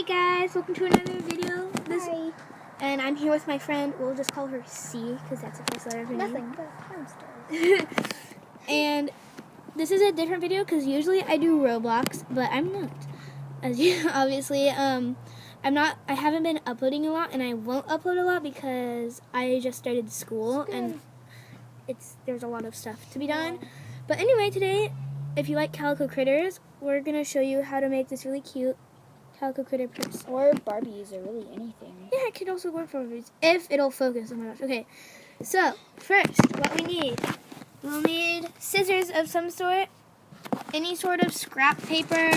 Hey guys, welcome to another video. Hi. And I'm here with my friend. We'll just call her C because that's the first letter of her name. Nothing but hamsters. And this is a different video because usually I do Roblox, but I'm not. As you obviously, I'm not. I haven't been uploading a lot, and I won't upload a lot because I just started school and there's a lot of stuff to be done. Yeah. But anyway, today, if you like Calico Critters, we're gonna show you how to make this really cute Calico Critter purse. Or Barbies, or really anything. Yeah, it could also work for Barbies if it'll focus. Oh my gosh. Okay, so first, what we need. We'll need scissors of some sort, any sort of scrap paper.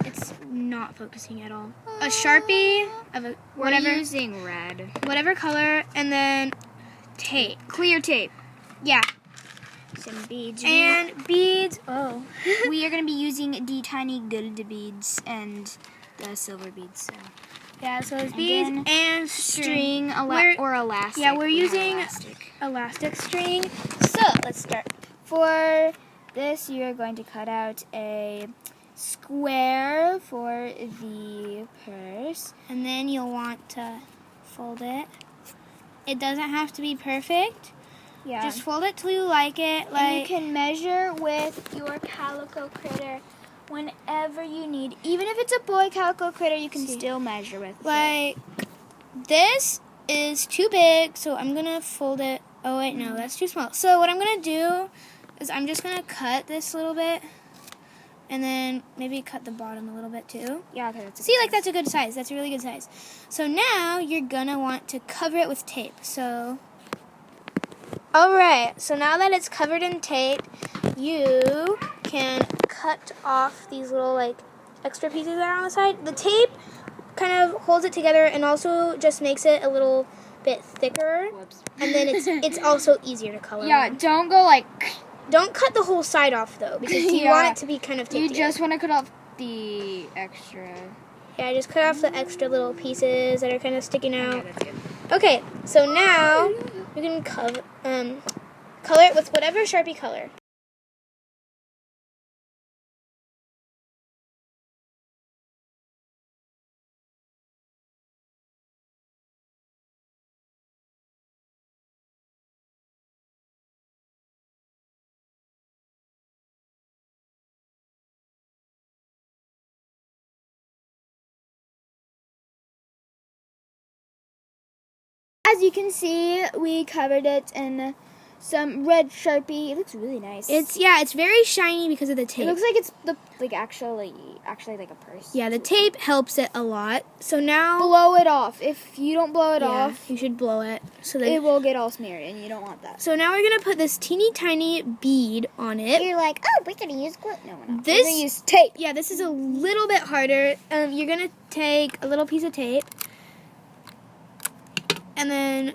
It's not focusing at all. A Sharpie of a whatever. We're using red. Whatever color, and then tape. Clear tape. Yeah. Some beads. And beads. Oh. We are going to be using the tiny gold beads and the silver beads. So. Yeah, so it's beads and string. Or elastic. Yeah, we're using elastic string. So let's start. For this, you are going to cut out a square for the purse. And then you'll want to fold it. It doesn't have to be perfect. Yeah. Just fold it till you like it. And you can measure with your Calico Critter whenever you need. Even if it's a boy Calico Critter, you can still measure with like this is too big, so I'm gonna fold it. Oh wait, no, that's too small. So what I'm gonna do is I'm just gonna cut this a little bit, and then maybe cut the bottom a little bit too. Yeah, okay, that's that's a good size. That's a really good size. So now you're gonna want to cover it with tape. So alright, so now that it's covered in tape, you can cut off these little like extra pieces that are on the side. The tape kind of holds it together and also just makes it a little bit thicker. Whoops. And then it's also easier to color. Yeah, on. don't go like... Don't cut the whole side off though, because you want it to be kind of taped. You just want to cut off the extra... Yeah, just cut off the extra little pieces that are kind of sticking out. Okay, that's good. Okay, so now you can color it with whatever Sharpie color. As you can see, we covered it in some red Sharpie. It looks really nice. It's very shiny because of the tape. It looks like it's actually like a purse. Yeah, the tape helps it a lot. So now Blow it off. If you don't blow it off, you should blow it so that it will get all smeared, and you don't want that. So now we're gonna put this teeny tiny bead on it. You're like, oh, we're gonna use glue. No, we're not. This, we're gonna use tape. Yeah, this is a little bit harder. You're gonna take a little piece of tape, and then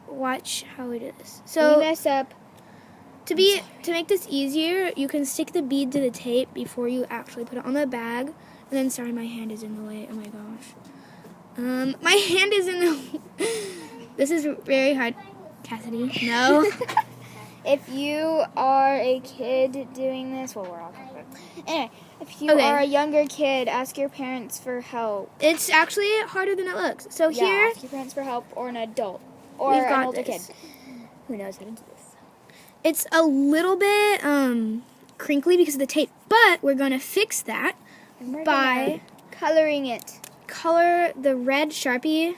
watch how we do this. So we mess up. To make this easier, you can stick the bead to the tape before you actually put it on the bag. And then, sorry, my hand is in the way. Oh my gosh. My hand is in the. This is very hard. Cassidy, no. If you are a kid doing this, well, we're all kind of. Anyway, if you are a younger kid, ask your parents for help. It's actually harder than it looks. So here, ask your parents for help, or an adult, or we've an got older this. kid who knows how to do this. It's a little bit crinkly because of the tape, but we're gonna fix that by coloring it. Color the red Sharpie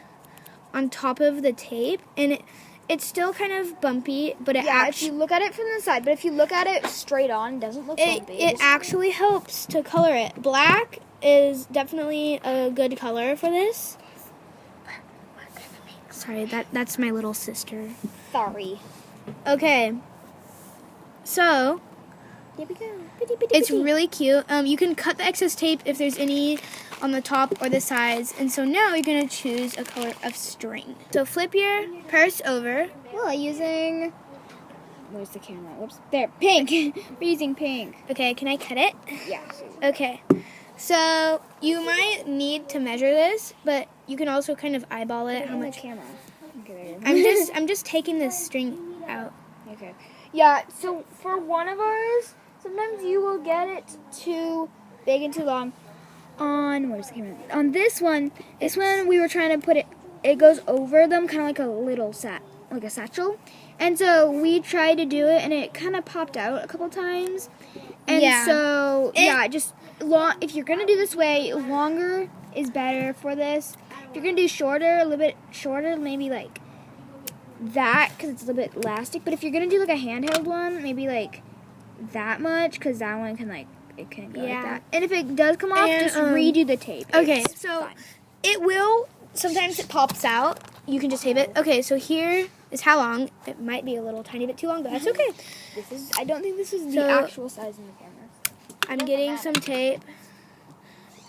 on top of the tape, and it's still kind of bumpy, but if you look at it from the side, but if you look at it straight on, it doesn't look bumpy. It actually helps to color it. Black is definitely a good color for this. Sorry, that's my little sister. Sorry. Okay. So, here we go. It's really cute. You can cut the excess tape if there's any on the top or the sides. And so now you're going to choose a color of string. So flip your purse over. Well, using... Where's the camera? Whoops. There. Pink. We're using pink. Okay, can I cut it? Yeah. Okay. So you might need to measure this, but you can also kind of eyeball it. How much? Camera. Okay, there you go. I'm just taking this string out. Okay. Yeah, so for one of ours, sometimes you will get it too big and too long. on, where's the camera? On this one we were trying to put it goes over them, kind of like a little like a satchel. And so we tried to do it, and it kind of popped out a couple times. And so, just if you're going to do this way, longer is better for this. If you're going to do shorter, a little bit shorter, maybe like that, because it's a little bit elastic. But if you're going to do like a handheld one, maybe like that much, because that one can like, it can go like that. And if it does come off, just redo the tape. Okay, so it will, sometimes it pops out. You can just tape it. Okay, so here is how long. It might be a little tiny bit too long, but that's okay. I don't think this is the actual size of the camera. I'm getting some tape.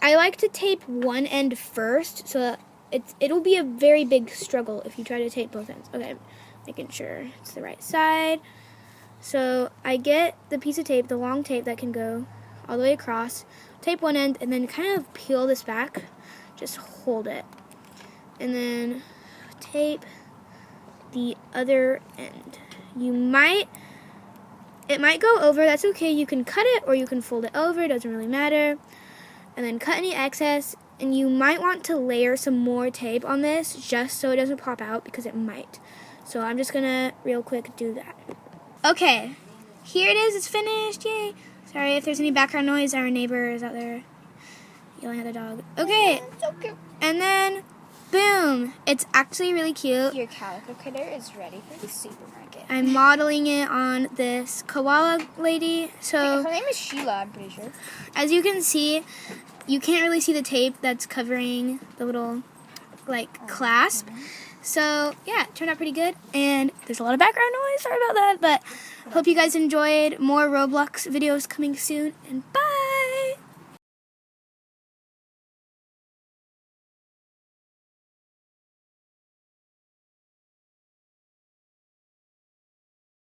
I like to tape one end first, so it'll be a very big struggle if you try to tape both ends. Okay, making sure it's the right side. So I get the piece of tape, the long tape that can go all the way across, tape one end, and then kind of peel this back. Just hold it. And then tape the other end. It might go over, that's okay. You can cut it or you can fold it over, it doesn't really matter. And then cut any excess, and you might want to layer some more tape on this just so it doesn't pop out, because it might. So I'm just gonna real quick do that. Okay, here it is, it's finished, yay. Sorry if there's any background noise, our neighbor is out there yelling at the dog. Okay, So cute. and then boom, it's actually really cute. Your Calico Critter is ready for the supermarket. I'm modeling it on this koala lady. So her name is Sheila, I'm pretty sure. as you can see, you can't really see the tape that's covering the little like clasp. So yeah, it turned out pretty good, and there's a lot of background noise, sorry about that, but hope you guys enjoyed. More Roblox videos coming soon, and bye!